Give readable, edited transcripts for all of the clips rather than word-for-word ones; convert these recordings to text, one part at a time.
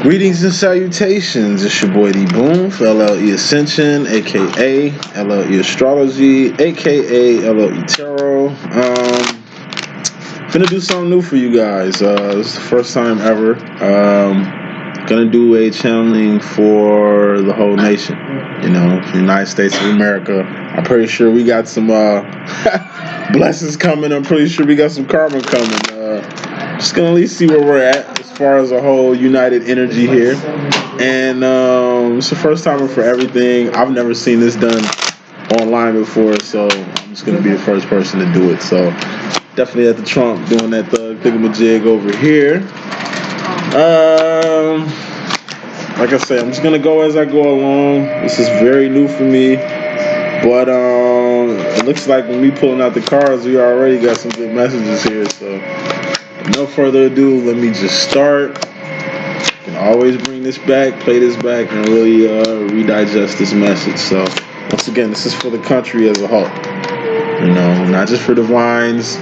Greetings and salutations. It's your boy D.Boom for LLE.Ascension, aka LLE.Astrology, aka LLE.Tarot. Gonna do something new for you guys. This is the first time ever. Gonna do a channeling for the whole nation. You know, the United States of America. I'm pretty sure we got some blessings coming. I'm pretty sure we got some karma coming. Just gonna at least see where we're at as far as a whole united energy here. And it's the first timer for everything. I've never seen this done online before, so I'm just gonna be the first person to do it. So definitely at the Trump doing that thingamajig over here. Like I say, I'm just gonna go as I go along. This is very new for me, but it looks like when we pulling out the cards, we already got some good messages here. So no further ado, let me just start. You can always bring this back, play this back, and really redigest this message. So once again, this is for the country as a whole. You know, not just for divines,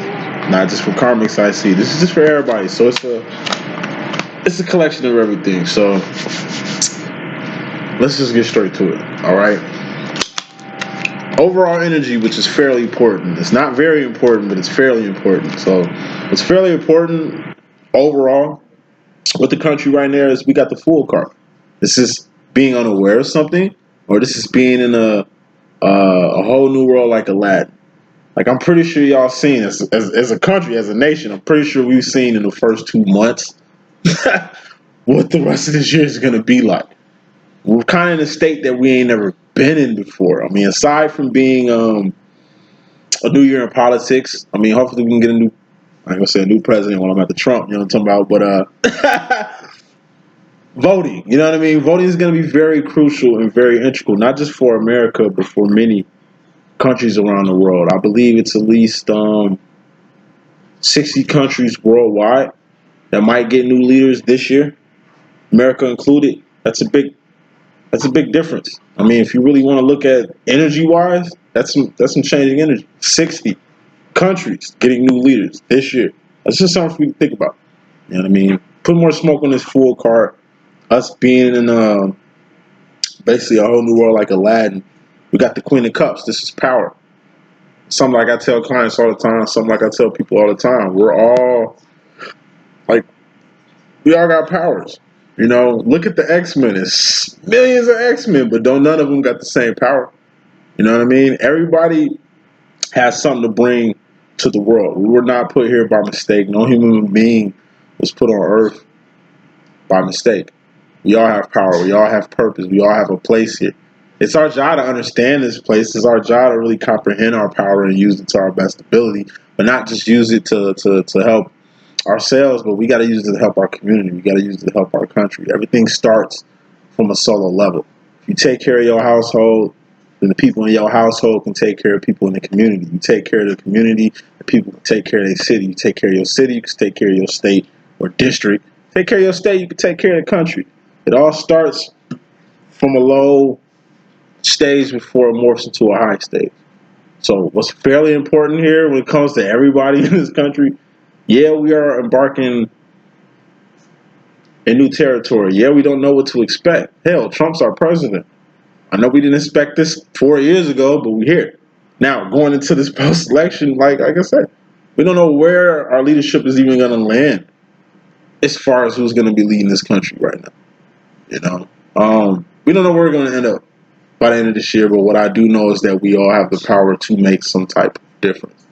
not just for karmics I see. This is just for everybody. So it's a collection of everything. So let's just get straight to it. All right. Overall energy, which is fairly important. It's not very important, but it's fairly important. So what's fairly important overall with the country right now is we got the Fool card. This is being unaware of something, or this is being in a whole new world like Aladdin. Like, I'm pretty sure y'all seen as a country, as a nation, I'm pretty sure we've seen in the first 2 months what the rest of this year is going to be like. We're kind of in a state that we ain't never been in before. I mean, aside from being a new year in politics, I mean, hopefully we can get I ain't gonna say a new president while I'm at the Trump, you know what I'm talking about, but voting, you know what I mean? Voting is going to be very crucial and very integral, not just for America, but for many countries around the world. I believe it's at least 60 countries worldwide that might get new leaders this year, America included. That's a big difference. I mean, if you really want to look at energy-wise, that's some changing energy. 60 countries getting new leaders this year. That's just something for you to think about. You know what I mean? Put more smoke on this Fool card. Us being in basically a whole new world like Aladdin. We got the Queen of Cups. This is power. Something like I tell clients all the time. Something like I tell people all the time. We all got powers. You know, look at the X-Men. It's millions of X-Men, but none of them got the same power. You know what I mean? Everybody has something to bring to the world. We were not put here by mistake. No human being was put on Earth by mistake. We all have power. We all have purpose. We all have a place here. It's our job to understand this place. It's our job to really comprehend our power and use it to our best ability, but not just use it to help ourselves, but we got to use it to help our community. We got to use it to help our country. Everything starts from a solo level. If you take care of your household, then the people in your household can take care of people in the community. You take care of the community, the people can take care of their city. You take care of your city, you can take care of your state or district. Take care of your state, you can take care of the country. It all starts from a low stage before it morphs into a high stage. So what's fairly important here when it comes to everybody in this country, yeah, we are embarking in new territory. Yeah, we don't know what to expect. Hell, Trump's our president. I know we didn't expect this 4 years ago, but we're here. Now, going into this post-election, like I said, we don't know where our leadership is even going to land as far as who's going to be leading this country right now. You know, we don't know where we're going to end up by the end of this year, but what I do know is that we all have the power to make some type of difference.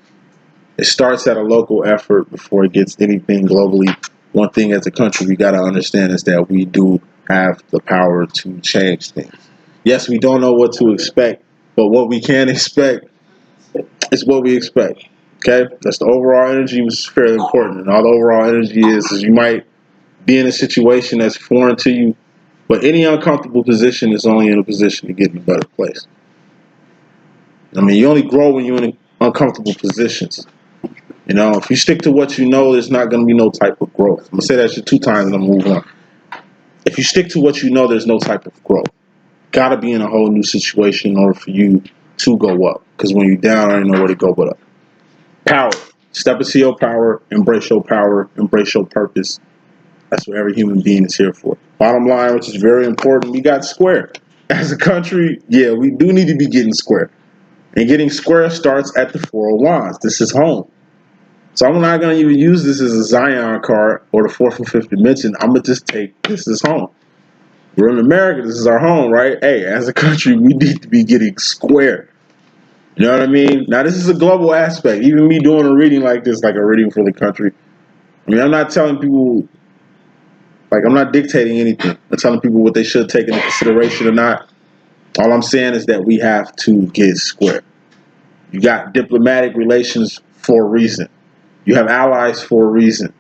It starts at a local effort before it gets anything globally. One thing as a country we got to understand is that we do have the power to change things. Yes, we don't know what to expect, but what we can expect is what we expect. Okay? That's the overall energy, which is fairly important. And all the overall energy is you might be in a situation that's foreign to you, but any uncomfortable position is only in a position to get in a better place. I mean, you only grow when you're in uncomfortable positions. You know, if you stick to what you know, there's not going to be no type of growth. I'm going to say that shit 2 times and I'm going to move on. If you stick to what you know, there's no type of growth. Got to be in a whole new situation in order for you to go up. Because when you're down, I don't know where to go but up. Power. Step into your power. Embrace your purpose. That's what every human being is here for. Bottom line, which is very important, we got square. As a country, yeah, we do need to be getting square. And getting square starts at the Four of Wands. This is home. So I'm not going to even use this as a Zion card or the fourth and fifth dimension. I'm going to just take this as home. We're in America. This is our home, right? Hey, as a country, we need to be getting square. You know what I mean? Now, this is a global aspect. Even me doing a reading like this, like a reading for the country. I mean, I'm not telling people, like, I'm not dictating anything. I'm telling people what they should take into consideration or not. All I'm saying is that we have to get square. You got diplomatic relations for a reason. You have allies for a reason.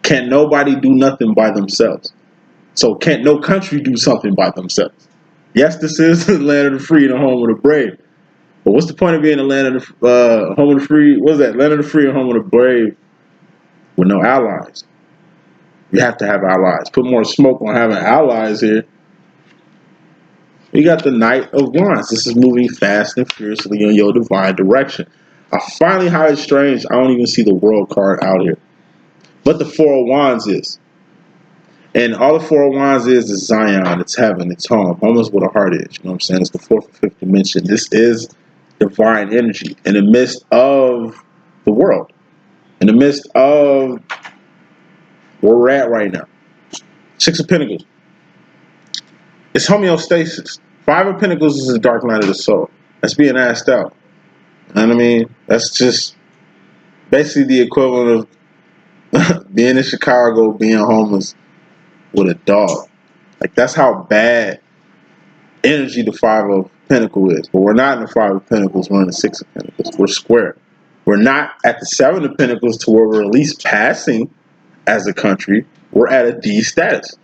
Can't nobody do nothing by themselves. So can't no country do something by themselves. Yes, this is the land of the free and the home of the brave. But what's the point of being the land of the home of the free? What's that? Land of the free and home of the brave with no allies. You have to have allies. Put more smoke on having allies here. We got the Knight of Wands. This is moving fast and fiercely in your divine direction. I finally, how it's strange, I don't even see the World card out here. But the Four of Wands is. And all the Four of Wands is Zion, it's heaven, it's home. Home is what a heart is. You know what I'm saying? It's the fourth and fifth dimension. This is divine energy in the midst of the world. In the midst of where we're at right now. Six of Pentacles. It's homeostasis. Five of Pentacles is the dark night of the soul. That's being asked out. You know what I mean? That's just basically the equivalent of being in Chicago, being homeless with a dog. Like, that's how bad energy the Five of Pentacles is. But we're not in the Five of Pentacles, we're in the Six of Pentacles. We're square. We're not at the Seven of Pentacles to where we're at least passing as a country. We're at a D status.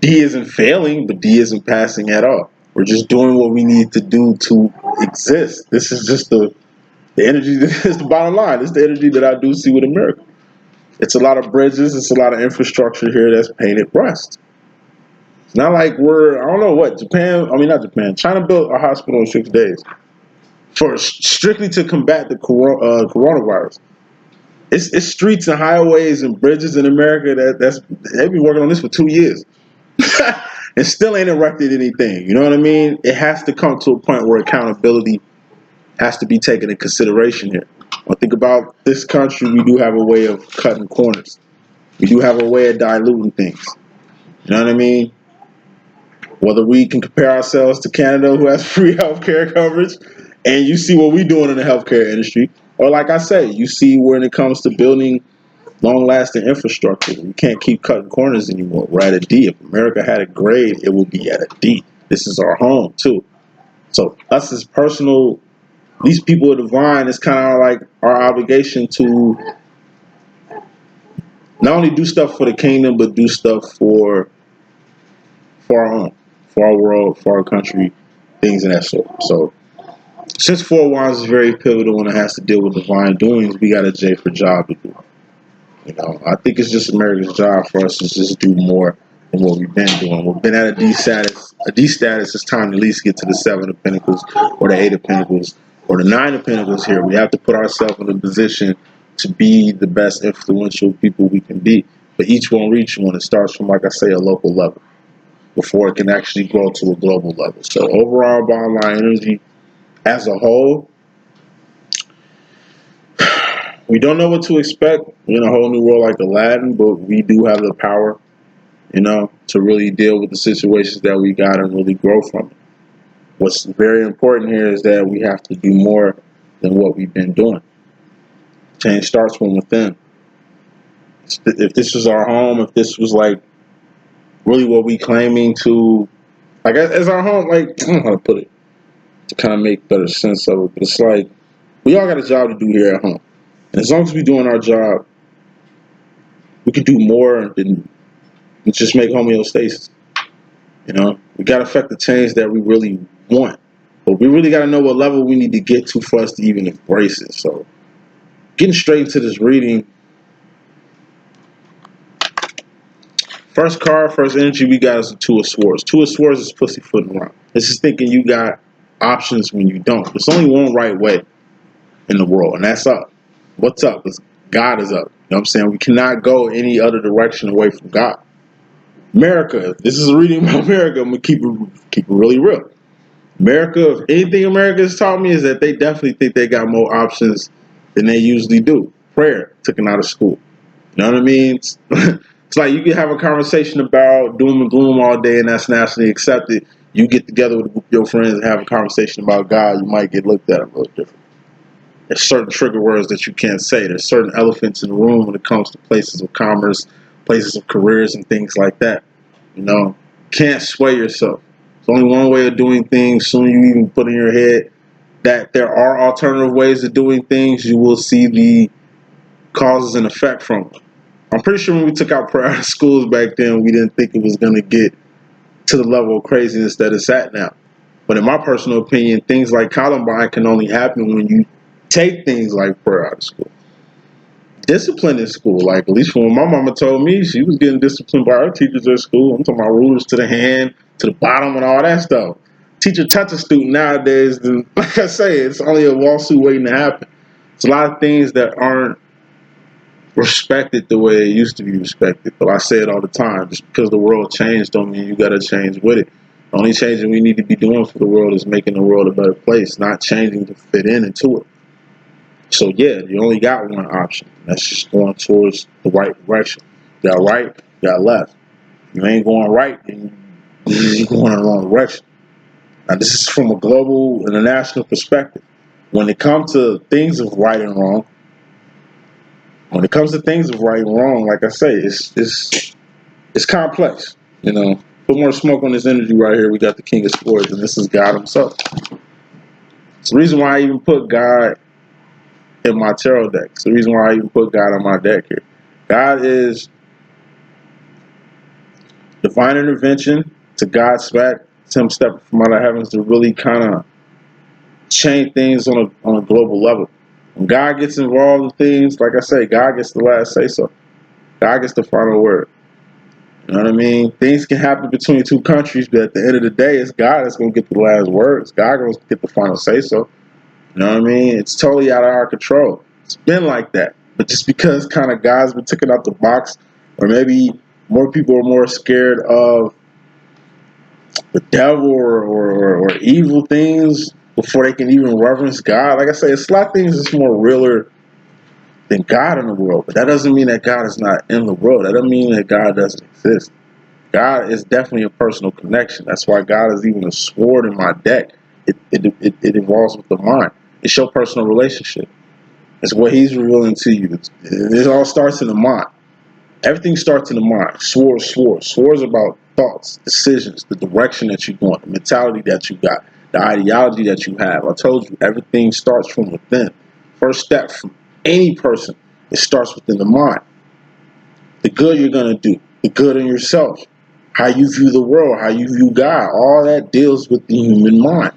D isn't failing, but D isn't passing at all. We're just doing what we need to do to exist. This is just the energy, this is the bottom line. It's the energy that I do see with America. It's a lot of bridges, it's a lot of infrastructure here that's painted rust. It's not like we're, I don't know what, not Japan, China built a hospital in 6 days for strictly to combat the coronavirus. It's streets and highways and bridges in America they've been working on this for 2 years. And still ain't erected anything. You know what I mean? It has to come to a point where accountability has to be taken into consideration here. When I think about this country, we do have a way of cutting corners. We do have a way of diluting things. You know what I mean? Whether we can compare ourselves to Canada, who has free healthcare coverage, and you see what we're doing in the healthcare industry, or like I say, you see when it comes to building long-lasting infrastructure, we can't keep cutting corners anymore. We're at a D. If America had a grade, it would be at a D. This is our home too. So us as personal, these people are divine. It's kind of like our obligation to not only do stuff for the kingdom, but do stuff for our own, for our world, for our country, things of that sort. So since Four of Wands is very pivotal and it has to deal with divine doings, we got a J for job to do. You know, I think it's just America's job for us to just do more than what we've been doing. We've been at a D status. A D status, it's time to at least get to the Seven of Pentacles or the Eight of Pentacles or the Nine of Pentacles here. We have to put ourselves in a position to be the best influential people we can be. But each one reach one. It starts from, like I say, a local level before it can actually grow to a global level. So overall bottom line energy as a whole, we don't know what to expect in a whole new world like Aladdin, but we do have the power, you know, to really deal with the situations that we got and really grow from it. What's very important here is that we have to do more than what we've been doing. Change starts from within. If this was our home, if this was like really what we claiming to, like as our home, like, I don't know how to put it to kind of make better sense of it, but it's like we all got a job to do here at home. And as long as we're doing our job, we can do more than just make homeostasis. You know, we got to affect the change that we really want. But we really got to know what level we need to get to for us to even embrace it. So, getting straight into this reading. First card, first energy we got is the Two of Swords. Two of Swords is pussyfooting around. This is thinking you got options when you don't. There's only one right way in the world, and that's up. What's up? God is up. You know what I'm saying? We cannot go any other direction away from God. America, if this is a reading about America, I'm going to keep it really real. America, if anything America has taught me is that they definitely think they got more options than they usually do. Prayer took them out of school. You know what I mean? It's like you can have a conversation about doom and gloom all day and that's nationally accepted. You get together with a group of your friends and have a conversation about God, you might get looked at a little different. There's certain trigger words that you can't say. There's certain elephants in the room when it comes to places of commerce, places of careers, and things like that. You know, can't sway yourself. There's only one way of doing things. Soon you even put in your head that there are alternative ways of doing things, you will see the causes and effect from it. I'm pretty sure when we took out prayer out of schools back then, we didn't think it was going to get to the level of craziness that it's at now. But in my personal opinion, things like Columbine can only happen when you take things like prayer out of school. Discipline in school, like at least from what my mama told me, she was getting disciplined by her teachers at school. I'm talking about rulers to the hand, to the bottom, and all that stuff. Teacher touch a student nowadays, then, like I say, it's only a lawsuit waiting to happen. It's a lot of things that aren't respected the way it used to be respected. But I say it all the time, just because the world changed don't mean you got to change with it. The only changing we need to be doing for the world is making the world a better place, not changing to fit into it. So yeah, you only got one option. That's just going towards the right direction. You got right, you got left. You ain't going right, and you're going in the wrong direction. Now this is from a global and a national perspective. When it comes to things of right and wrong, like I say, it's complex. You know, put more smoke on this energy right here. We got the King of Swords, and this is God himself. It's the reason why I even put God in my tarot deck. It's the reason why I even put God on my deck here. God is divine intervention to God's back. It's him stepping from out of heavens to really kind of change things on a global level. When God gets involved in things, like I say, God gets the last say so. God gets the final word. You know what I mean? Things can happen between two countries, but at the end of the day, it's God that's going to get the last word. It's God going to get the final say so. You know what I mean? It's totally out of our control. It's been like that. But just because kind of God's been taken out the box, or maybe more people are more scared of the devil or evil things before they can even reverence God. Like I say, it's a lot of things that's more realer than God in the world. But that doesn't mean that God is not in the world. That doesn't mean that God doesn't exist. God is definitely a personal connection. That's why God is even a sword in my deck. It involves with the mind. It's your personal relationship. It's what he's revealing to you. It all starts in the mind. Everything starts in the mind. Sword. Sword's about thoughts, decisions, the direction that you're going, the mentality that you got, the ideology that you have. I told you, everything starts from within. First step from any person, it starts within the mind. The good you're going to do, the good in yourself, how you view the world, how you view God, all that deals with the human mind.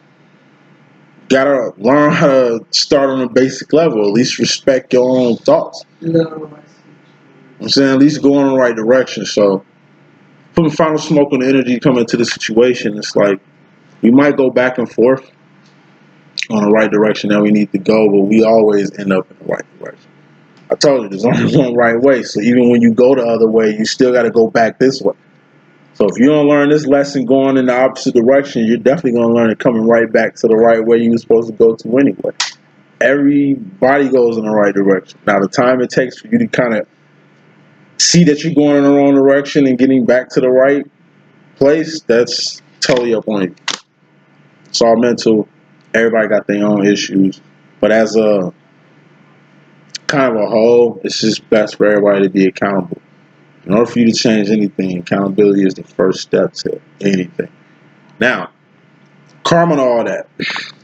You gotta learn how to start on a basic level, at least respect your own thoughts. I'm saying at least go in the right direction. So putting final smoke on the energy coming into the situation, it's like we might go back and forth on the right direction that we need to go, but we always end up in the right direction. I told you there's only one right way. So even when you go the other way, you still got to go back this way. So if you don't learn this lesson going in the opposite direction, you're definitely going to learn it coming right back to the right way you were supposed to go to anyway. Everybody goes in the right direction. Now, the time it takes for you to kind of see that you're going in the wrong direction and getting back to the right place, that's totally up on you. It's all mental. Everybody got their own issues. But as a kind of a whole, it's just best for everybody to be accountable. In order for you to change anything, accountability is the first step to anything. Now, karma and all that.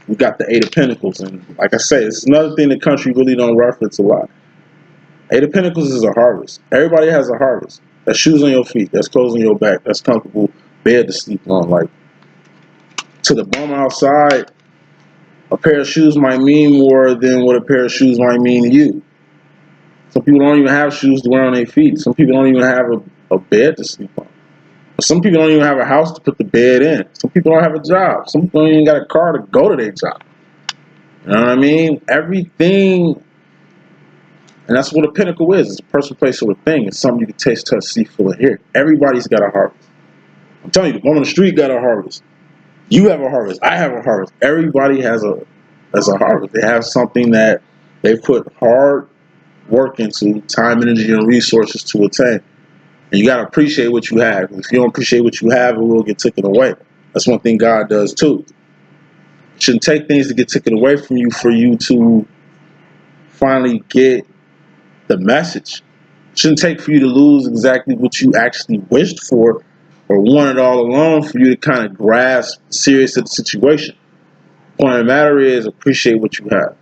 We got the Eight of Pentacles. And like I say, it's another thing the country really don't reference a lot. Eight of Pentacles is a harvest. Everybody has a harvest. That's shoes on your feet. That's clothes on your back. That's comfortable bed to sleep on. Like, to the bum outside, a pair of shoes might mean more than what a pair of shoes might mean to you. Some people don't even have shoes to wear on their feet. Some people don't even have a bed to sleep on. Some people don't even have a house to put the bed in. Some people don't have a job. Some people don't even got a car to go to their job. You know what I mean? Everything And that's what a pinnacle is. It's a person, place, or a thing. It's something you can taste, touch, see, feel, and hear. Everybody's got a harvest. I'm telling you, the woman on the street got a harvest. You have a harvest. I have a harvest. Everybody has a harvest. They have something that they put hard work into, time, energy, and resources to attain. And you got to appreciate what you have. If you don't appreciate what you have, it will get taken away. That's one thing God does too. It shouldn't take things to get taken away from you for you to finally get the message. It shouldn't take for you to lose exactly what you actually wished for or wanted all along for you to kind of grasp the seriousness of the situation. The point of the matter is appreciate what you have.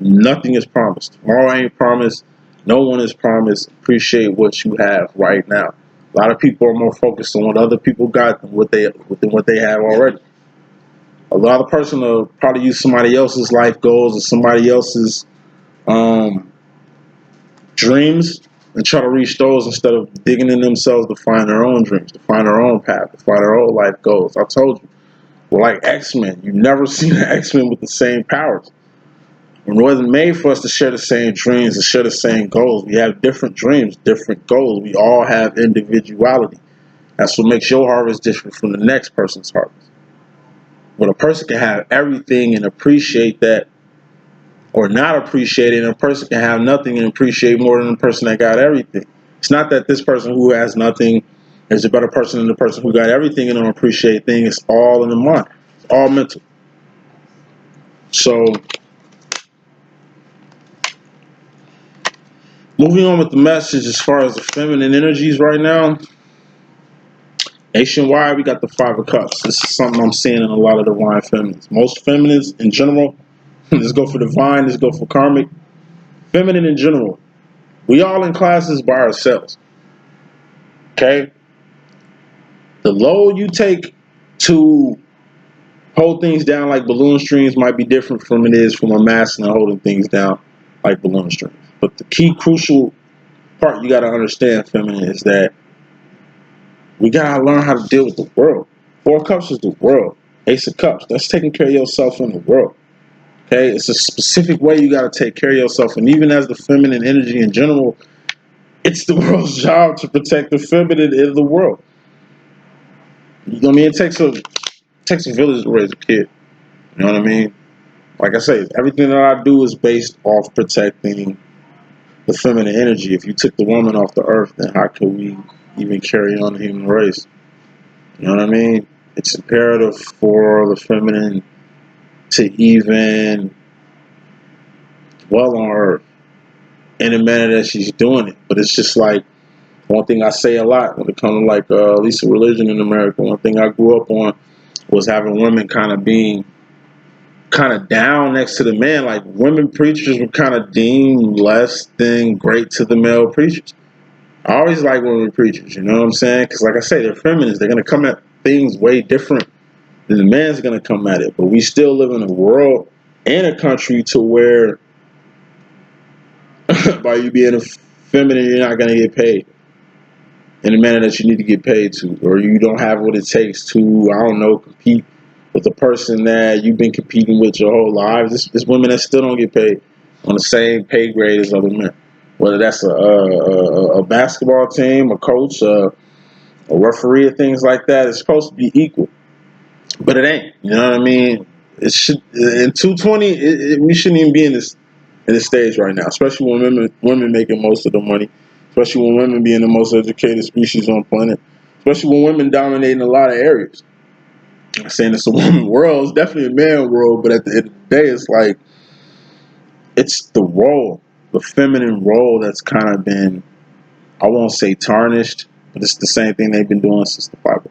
Nothing is promised. Tomorrow ain't promised. No one is promised. Appreciate what you have right now. A lot of people are more focused on what other people got than what they have already. A lot of person will probably use somebody else's life goals or somebody else's dreams and try to reach those instead of digging in themselves to find their own dreams, to find their own path, to find their own life goals. I told you, we're like X-Men. You've never seen an X-Men with the same powers. It wasn't made for us to share the same dreams, to share the same goals. We have different dreams, different goals. We all have individuality. That's what makes your harvest different from the next person's harvest. When a person can have everything and appreciate that, or not appreciate it, and a person can have nothing and appreciate more than the person that got everything. It's not that this person who has nothing is a better person than the person who got everything and don't appreciate things. It's all in the mind. It's all mental. So, moving on with the message as far as the feminine energies right now. Nationwide, we got the Five of Cups. This is something I'm seeing in a lot of divine feminines. Most feminines in general, let's go for divine, let's go for karmic. Feminine in general, we all in classes by ourselves. Okay? The load you take to hold things down like balloon strings might be different from it is from a masculine holding things down like balloon strings. But the key crucial part you got to understand, feminine, is that we got to learn how to deal with the world. Four of Cups is the world. Ace of Cups, that's taking care of yourself in the world. Okay, it's a specific way you got to take care of yourself. And even as the feminine energy in general, it's the world's job to protect the feminine in the world. You know what I mean? It takes a village to raise a kid. You know what I mean? Like I say, everything that I do is based off protecting the feminine energy. If you took the woman off the earth, then how could we even carry on the human race? You know what I mean? It's imperative for the feminine to even dwell on earth in the manner that she's doing it. But it's just like one thing I say a lot when it comes to like at least religion in America. One thing I grew up on was having women kind of being kind of down next to the man. Like women preachers were kind of deemed less than great to the male preachers. I always like women preachers, you know what I'm saying? Because like I say, they're feminists. They're going to come at things way different than the man's going to come at it. But we still live in a world and a country to where by you being a feminine, you're not going to get paid in the manner that you need to get paid to, or you don't have what it takes to, I don't know, compete with the person that you've been competing with your whole lives. There's women that still don't get paid on the same pay grade as other men. Whether that's a basketball team, a coach, a referee, or things like that, it's supposed to be equal, but it ain't. You know what I mean? It should in 220. We shouldn't even be in this stage right now, especially when women making most of the money, especially when women being the most educated species on the planet, especially when women dominating a lot of areas. I'm saying it's a woman world, it's definitely a man world, but at the end of the day, it's like it's the role, the feminine role that's kind of been, I won't say tarnished, but it's the same thing they've been doing since the Bible.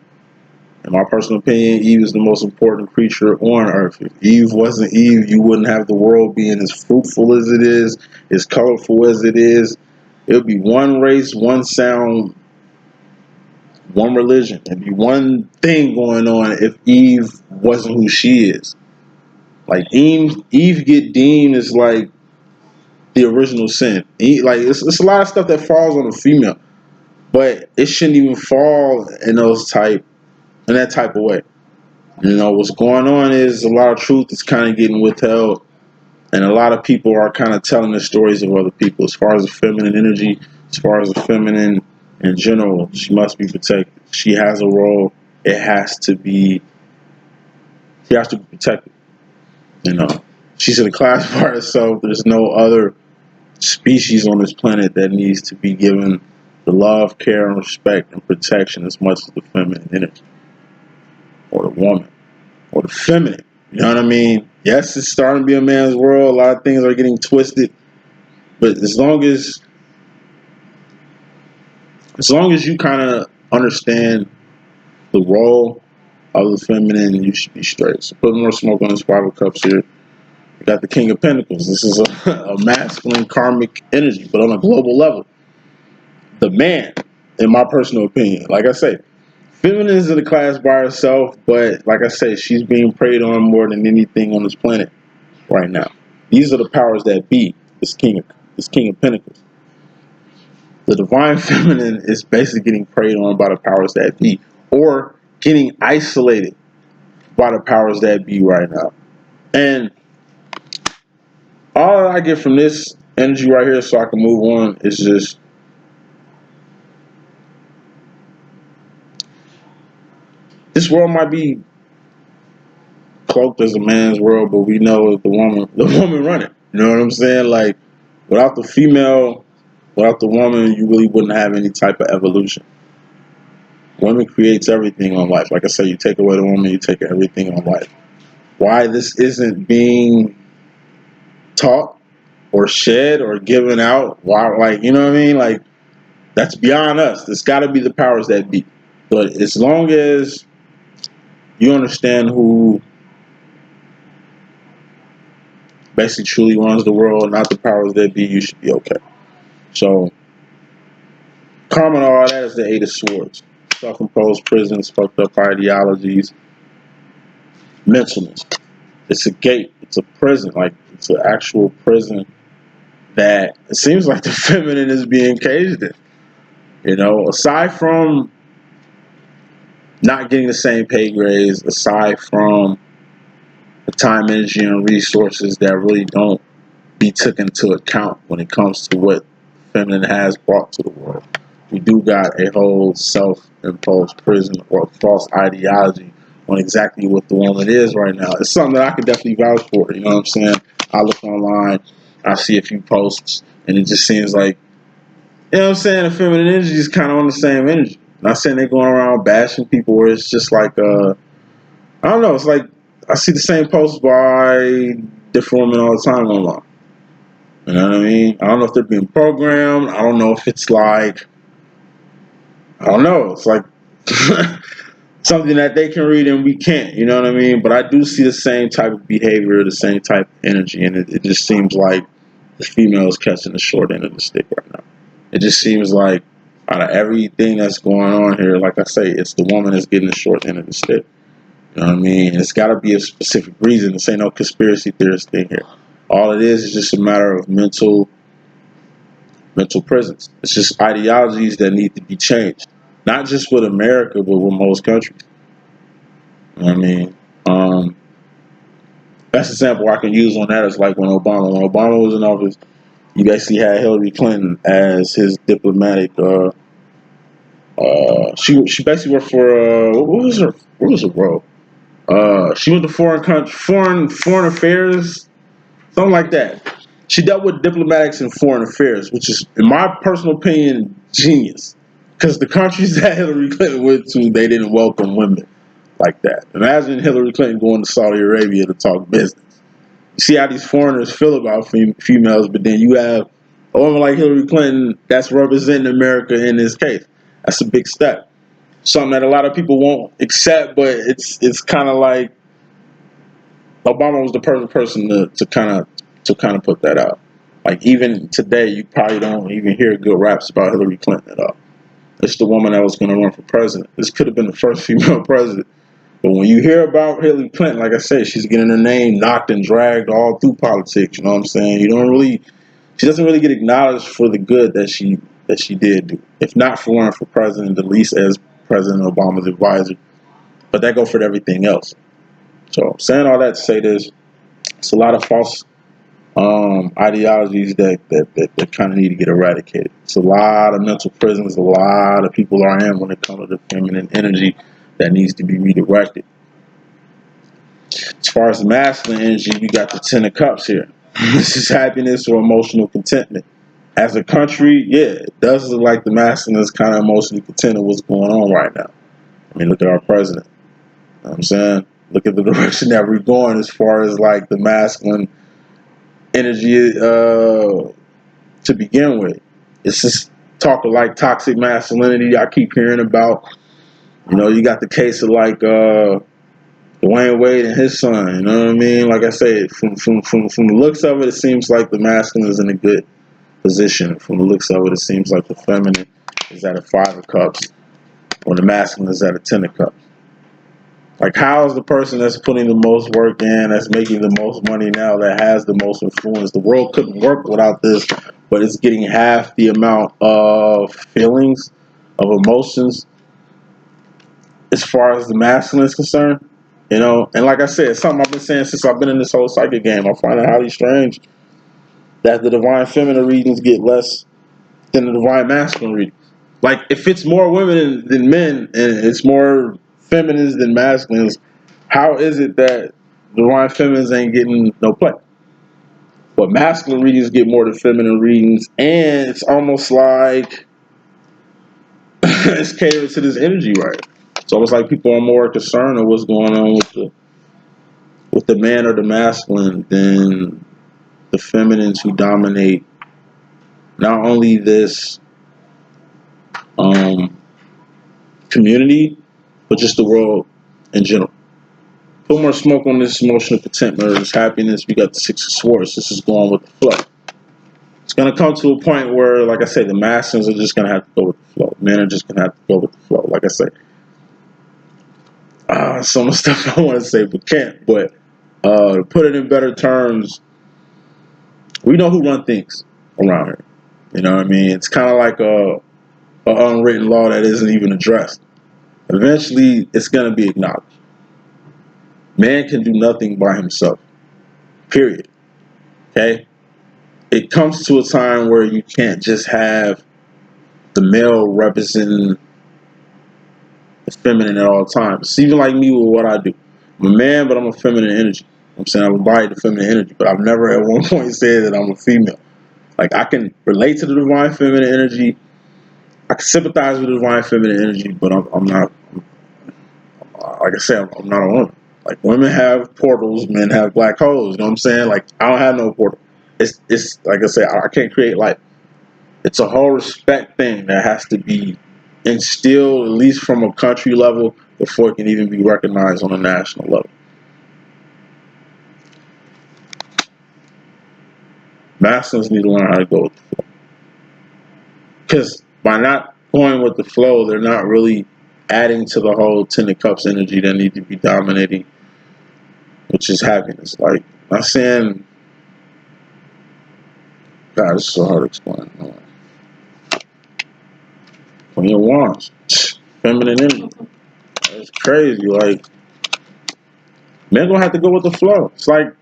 In my personal opinion, Eve is the most important creature on earth. If Eve wasn't Eve, you wouldn't have the world being as fruitful as it is, as colorful as it is. It would be one race, one sound, one religion. It'd be one thing going on if Eve wasn't who she is. Like Eve get deemed as like the original sin. Like it's a lot of stuff that falls on the female, but it shouldn't even fall in that type of way. You know, what's going on is a lot of truth is kind of getting withheld And a lot of people are kind of telling the stories of other people. As far as the feminine energy, as far as the feminine in general, she must be protected. She has a role. It has to be, she has to be protected. You know, she's in a class by herself. There's no other species on this planet that needs to be given the love, care, and respect and protection as much as the feminine energy, or the woman, or the feminine. You know what I mean? Yes, it's starting to be a man's world. A lot of things are getting twisted, but as long as you kind of understand the role of the feminine, you should be straight. So put more smoke on this 5 of Cups here. We got the King of Pentacles. This is a masculine karmic energy, but on a global level. The man, in my personal opinion, like I say, feminine is in the class by herself, but like I say, she's being preyed on more than anything on this planet right now. These are the powers that be. This King of Pentacles. The divine feminine is basically getting preyed on by the powers that be, or getting isolated by the powers that be right now. And all I get from this energy right here, so I can move on, is just this world might be cloaked as a man's world, but we know the woman running. You know what I'm saying? Like, without the female, without the woman, you really wouldn't have any type of evolution. Woman creates everything on life. Like I said, you take away the woman, you take everything on life. Why this isn't being taught or shed or given out, why, like, you know what I mean? Like, that's beyond us. It's got to be the powers that be. But as long as you understand who basically truly runs the world, not the powers that be, you should be okay. So, karma and all that is the 8 of Swords. Self-imposed prisons, fucked up ideologies, mentalness. It's a gate. It's a prison. Like, it's an actual prison that it seems like the feminine is being caged in. You know, aside from not getting the same pay grades, aside from the time, energy, and resources that really don't be taken into account when it comes to what feminine has brought to the world. We do got a whole self-imposed prison or false ideology on exactly what the woman is right now. It's something that I could definitely vouch for. You know what I'm saying? I look online, I see a few posts, and it just seems like, you know what I'm saying, the feminine energy is kind of on the same energy. Not saying they're going around bashing people where it's just like, I don't know, it's like I see the same posts by different women all the time online. You know what I mean? I don't know if they're being programmed. I don't know if it's like, I don't know. It's like something that they can read and we can't. You know what I mean? But I do see the same type of behavior, the same type of energy. And it just seems like the female is catching the short end of the stick right now. It just seems like out of everything that's going on here, like I say, it's the woman that's getting the short end of the stick. You know what I mean? It's got to be a specific reason. This ain't no conspiracy theorist thing here. All it is just a matter of mental prisons. It's just ideologies that need to be changed. Not just with America, but with most countries. You know what I mean? Best example I can use on that is like when Obama was in office, he basically had Hillary Clinton as his diplomatic. She basically worked for what was her role? She went to foreign affairs, something like that. She dealt with diplomatics and foreign affairs, which is, in my personal opinion, genius. Because the countries that Hillary Clinton went to, they didn't welcome women like that. Imagine Hillary Clinton going to Saudi Arabia to talk business. You see how these foreigners feel about females, but then you have a woman like Hillary Clinton that's representing America in this case. That's a big step. Something that a lot of people won't accept, but it's kind of like Obama was the perfect person to kind of put that out. Like, even today, you probably don't even hear good raps about Hillary Clinton at all. It's the woman that was going to run for president. This could have been the first female president. But when you hear about Hillary Clinton, like I said, she's getting her name knocked and dragged all through politics. You know what I'm saying? She doesn't really get acknowledged for the good that she did do. If not for running for president, at least as President Obama's advisor. But that goes for everything else. So, saying all that to say this, it's a lot of false ideologies that kind of need to get eradicated. It's a lot of mental prisons, a lot of people are in when it comes to the feminine energy that needs to be redirected. As far as the masculine energy, you got the Ten of Cups here. This is happiness or emotional contentment. As a country, yeah, it does look like the masculine is kind of emotionally content with what's going on right now. I mean, look at our president. You know what I'm saying? Look at the direction that we're going as far as like the masculine energy to begin with. It's just talk of like toxic masculinity I keep hearing about. You know, you got the case of like Dwayne Wade and his son. You know what I mean? Like I said, from the looks of it, it seems like the masculine is in a good position. From the looks of it, it seems like the feminine is at a 5 of Cups, or the masculine is at a 10 of Cups. Like, how is the person that's putting the most work in, that's making the most money now, that has the most influence? The world couldn't work without this, but it's getting half the amount of feelings, of emotions, as far as the masculine is concerned. You know, and like I said, it's something I've been saying since I've been in this whole psychic game. I find it highly strange that the divine feminine readings get less than the divine masculine readings. Like, if it's more women than men and it's more feminines than masculines, how is it that divine feminines ain't getting no play? But masculine readings get more than feminine readings, and it's almost like it's catered to this energy, right? It's almost like people are more concerned with what's going on with the man or the masculine than the feminines who dominate not only this community, but just the world in general. Put more smoke on this emotional contentment or this happiness. We got the Six of Swords. This is going with the flow. It's going to come to a point where, like I say, the masculines are just going to have to go with the flow. Men are just going to have to go with the flow. Like I say, so much stuff I want to say but can't. But to put it in better terms, we know who run things around here. You know what I mean? It's kind of like a unwritten law that isn't even addressed. Eventually, it's going to be acknowledged. Man can do nothing by himself. Period. Okay? It comes to a time where you can't just have the male representing the feminine at all times. It's even like me with what I do. I'm a man, but I'm a feminine energy. I'm saying I'm embodied the feminine energy, but I've never at one point said that I'm a female. Like, I can relate to the divine feminine energy. I can sympathize with the divine feminine energy, but I'm not, like I said, I'm not a woman. Like, women have portals, men have black holes. You know what I'm saying? Like, I don't have no portal. It's like I said, I can't create life. It's a whole respect thing that has to be instilled, at least from a country level, before it can even be recognized on a national level. Masculines need to learn how to go with the flow. Because by not going with the flow, they're not really adding to the whole Ten of Cups energy that need to be dominating, which is happiness. Like, I'm saying, God, it's so hard to explain. Queen of Wands, feminine energy. It's crazy. Like, men gonna have to go with the flow. It's like,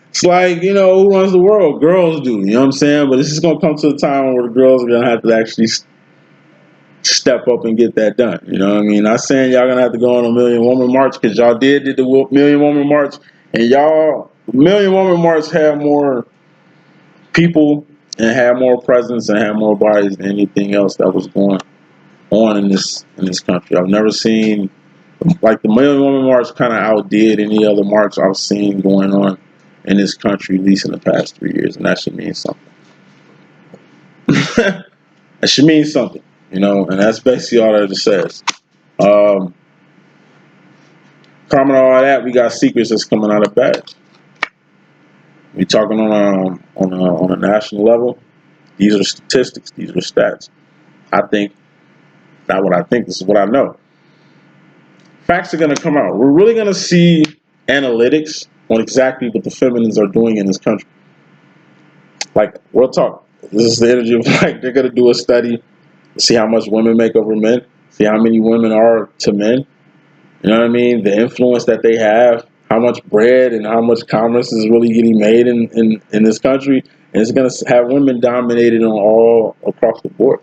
it's like, you know, who runs the world? Girls do. You know what I'm saying? But it's just gonna come to a time where the girls are gonna have to actually step up and get that done. You know what I mean? Not saying y'all gonna have to go on a Million Woman March, because y'all did the Million Woman March, and y'all, Million Woman March had more people and had more presence and had more bodies than anything else that was going on in this country. I've never seen, like, the Million Woman March kind of outdid any other march I've seen going on in this country, at least in the past 3 years, and that should mean something. It should mean something, you know, and that's basically all that it says. Coming all that, we got secrets that's coming out of bed. We talking on a national level. These are statistics. These are stats. I think, not what I think, this is what I know. Facts are going to come out. We're really going to see analytics on exactly what the feminines are doing in this country. Like, real talk. This is the energy of, like, they're going to do a study, see how much women make over men, see how many women are to men. You know what I mean? The influence that they have, how much bread and how much commerce is really getting made in this country, and it's going to have women dominated on all across the board.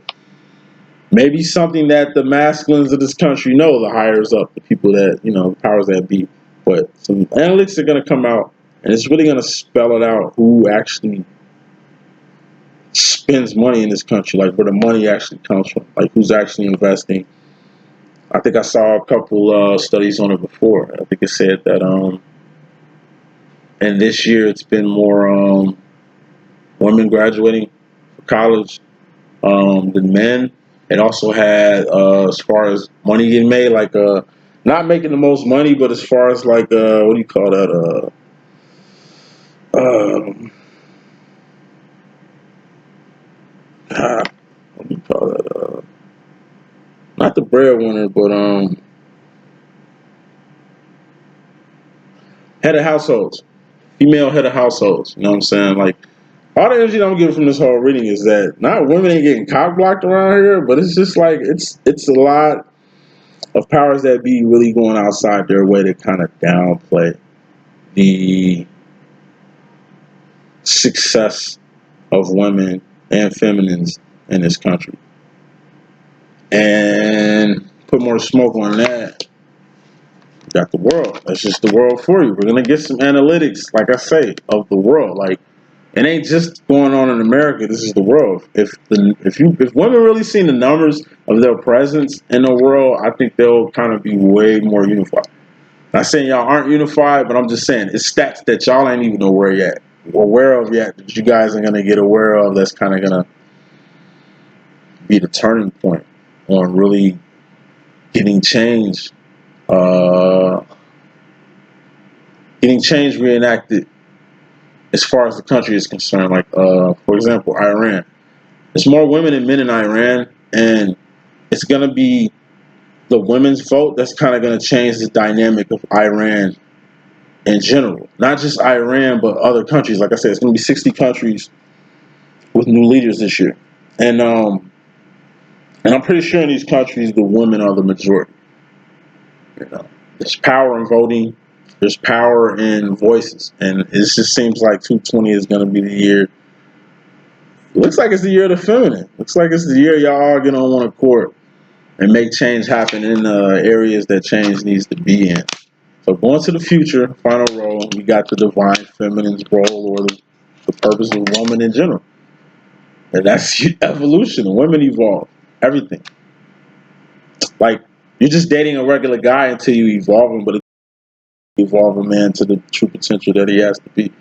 Maybe something that the masculines of this country know, the higher up, the people that, the powers that be. But some analytics are going to come out, and it's really going to spell it out who actually spends money in this country, like where the money actually comes from, like who's actually investing. I think I saw a couple studies on it before. I think it said that and this year it's been more women graduating from college than men. It also had as far as money getting made, like not making the most money, but as far as like what do you call that? What do you call that? Not the breadwinner, but head of households, female head of households. You know what I'm saying? Like, all the energy that I'm getting from this whole reading is that not women ain't getting cock blocked around here, but it's just like it's a lot of powers that be really going outside their way to kind of downplay the success of women and feminines in this country. And put more smoke on that, you got the world. That's just the world for you. We're gonna get some analytics, like I say, of the world. Like, it ain't just going on in America. This is the world. If women really seen the numbers of their presence in the world, I think they'll kind of be way more unified. Not saying y'all aren't unified, but I'm just saying it's stats that y'all ain't even aware of yet, that you guys are gonna get aware of. That's kind of gonna be the turning point on really getting change, reenacted as far as the country is concerned. Like, for example, Iran. There's more women than men in Iran, and it's going to be the women's vote that's kind of going to change the dynamic of Iran in general. Not just Iran, but other countries. Like I said, it's going to be 60 countries with new leaders this year. And I'm pretty sure in these countries, the women are the majority. There's power in voting. There's power in voices. And it just seems like 220 is going to be the year. Looks like it's the year of the feminine. Looks like it's the year y'all all get on one accord and make change happen in areas that change needs to be in. So going to the future, final role, we got the divine feminine's role, or the purpose of woman in general. And that's evolution. Women evolve. Everything. Like, you're just dating a regular guy until you evolve him, but evolve a man to the true potential that he has to be.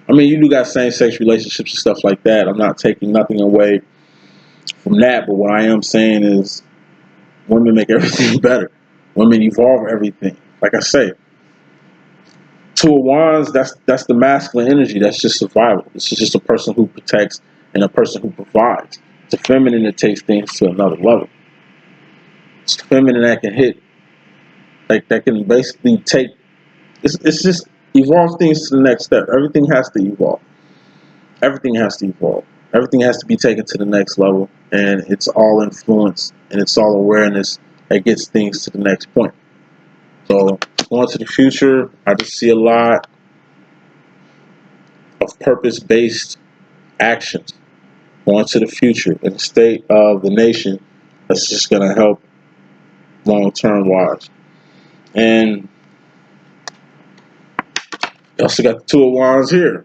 I mean, you do got same-sex relationships and stuff like that. I'm not taking nothing away from that, but what I am saying is women make everything better. Women evolve everything. Like I say, Two of Wands, that's the masculine energy. That's just survival. This is just a person who protects and a person who provides. It's a feminine that takes things to another level. It's a feminine that can hit, like that can basically take. It's just evolve things to the next step. Everything has to evolve. Everything has to evolve. Everything has to be taken to the next level, and it's all influence and it's all awareness that gets things to the next point. So going to the future, I just see a lot of purpose-based actions going to the future in the state of the nation. That's just going to help long-term wise. And you also got the Two of Wands here.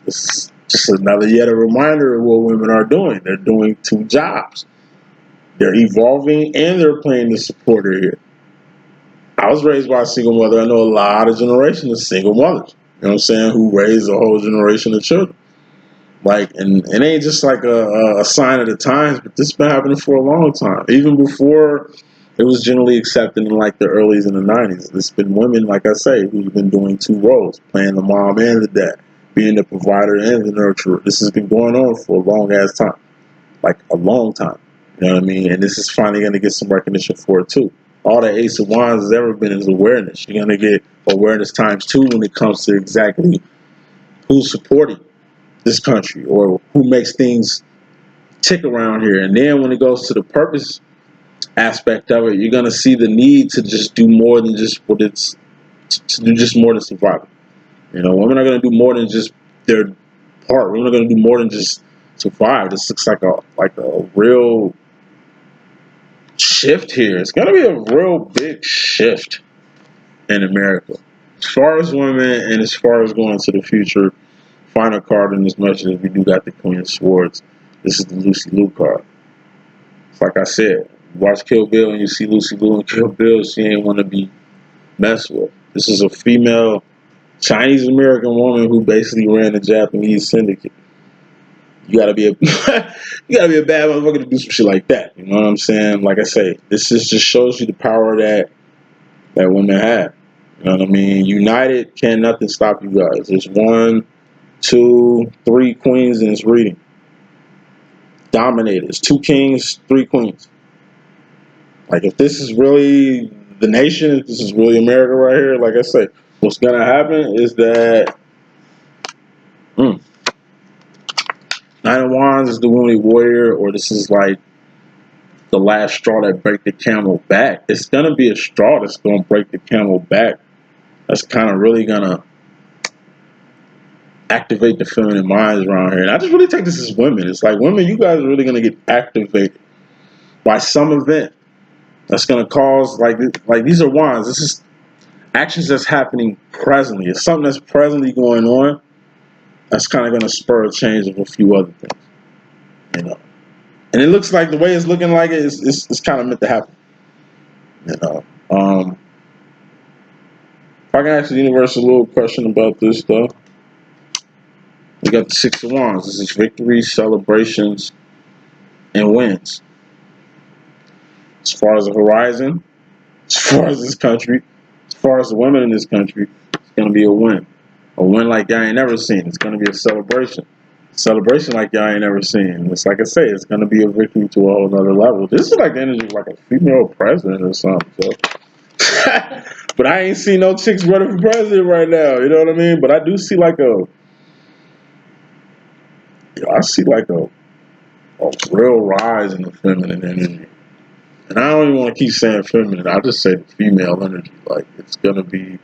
It's just another yet a reminder of what women are doing. They're doing two jobs. They're evolving and they're playing the supporter here. I was raised by a single mother. I know a lot of generations of single mothers. You know what I'm saying? Who raised a whole generation of children. Like, and it ain't just like a sign of the times, but this has been happening for a long time. Even before it was generally accepted in like the earlys and the 90s. It's been women, like I say, who've been doing two roles, playing the mom and the dad, being the provider and the nurturer. This has been going on for a long ass time. Like a long time. You know what I mean? And this is finally going to get some recognition for it too. All that Ace of Wands has ever been is awareness. You're going to get awareness times two when it comes to exactly who's supporting this country or who makes things tick around here. And then when it goes to the purpose aspect of it, you're going to see the need to just do more than just what it's to do just more than survival. You know, women are going to do more than just their part. Women are going to do more than just survive. This looks like a real shift here. It's going to be a real big shift in America. As far as women and as far as going into the future, final card in this message, we do got the Queen of Swords. This is the Lucy Liu card. It's like I said, you watch Kill Bill and you see Lucy Liu and Kill Bill, she ain't want to be messed with. This is a female Chinese American woman who basically ran the Japanese syndicate. You gotta be a you gotta be a bad motherfucker to do some shit like that. You know what I'm saying? Like I say, this just shows you the power that women have. You know what I mean? United, can nothing stop you guys. There's 1, 2, 3 queens in this reading. Dominators, 2 kings, 3 queens. Like if this is really the nation, if this is really America right here, like I say, what's gonna happen is that Nine of Wands is the Wounded Warrior, or this is like the last straw that break the camel back. It's gonna be a straw that's gonna break the camel back. That's kind of really gonna activate the feminine minds around here. And I just really take this as women. It's like, women, you guys are really gonna get activated by some event that's gonna cause like these are wands. This is actions that's happening presently. It's something that's presently going on that's kind of gonna spur a change of a few other things. You know. And it looks like the way it's looking like it's kind of meant to happen. You know. If I can ask the universe a little question about this stuff. We got the 6 of Wands. This is victories, celebrations, and wins. As far as the horizon, as far as this country, as far as the women in this country, it's going to be a win. A win like y'all ain't never seen. It's going to be a celebration. A celebration like y'all ain't never seen. It's like I say, it's going to be a victory to a whole other level. This is like the energy of like a female president or something. So. But I ain't seen no chicks running for president right now. You know what I mean? But I do see like I see like a real rise in the feminine energy. And I don't even want to keep saying feminine. I just say the female energy. Like, it's going to be,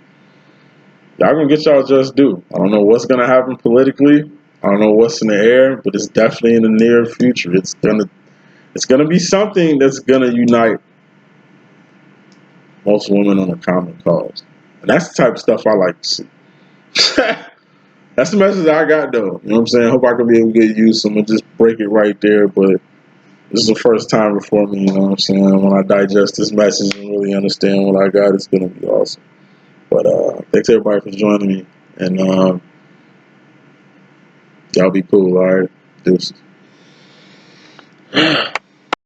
y'all going to get y'all just due. I don't know what's going to happen politically. I don't know what's in the air, but it's definitely in the near future. It's going to be something that's going to unite most women on a common cause. And that's the type of stuff I like to see. That's the message I got, though. You know what I'm saying? I hope I can be able to get used. So I'm going to just break it right there. But this is the first time for me, you know what I'm saying? When I digest this message and really understand what I got, it's going to be awesome. But thanks everybody for joining me. And y'all be cool, all right? Deuces.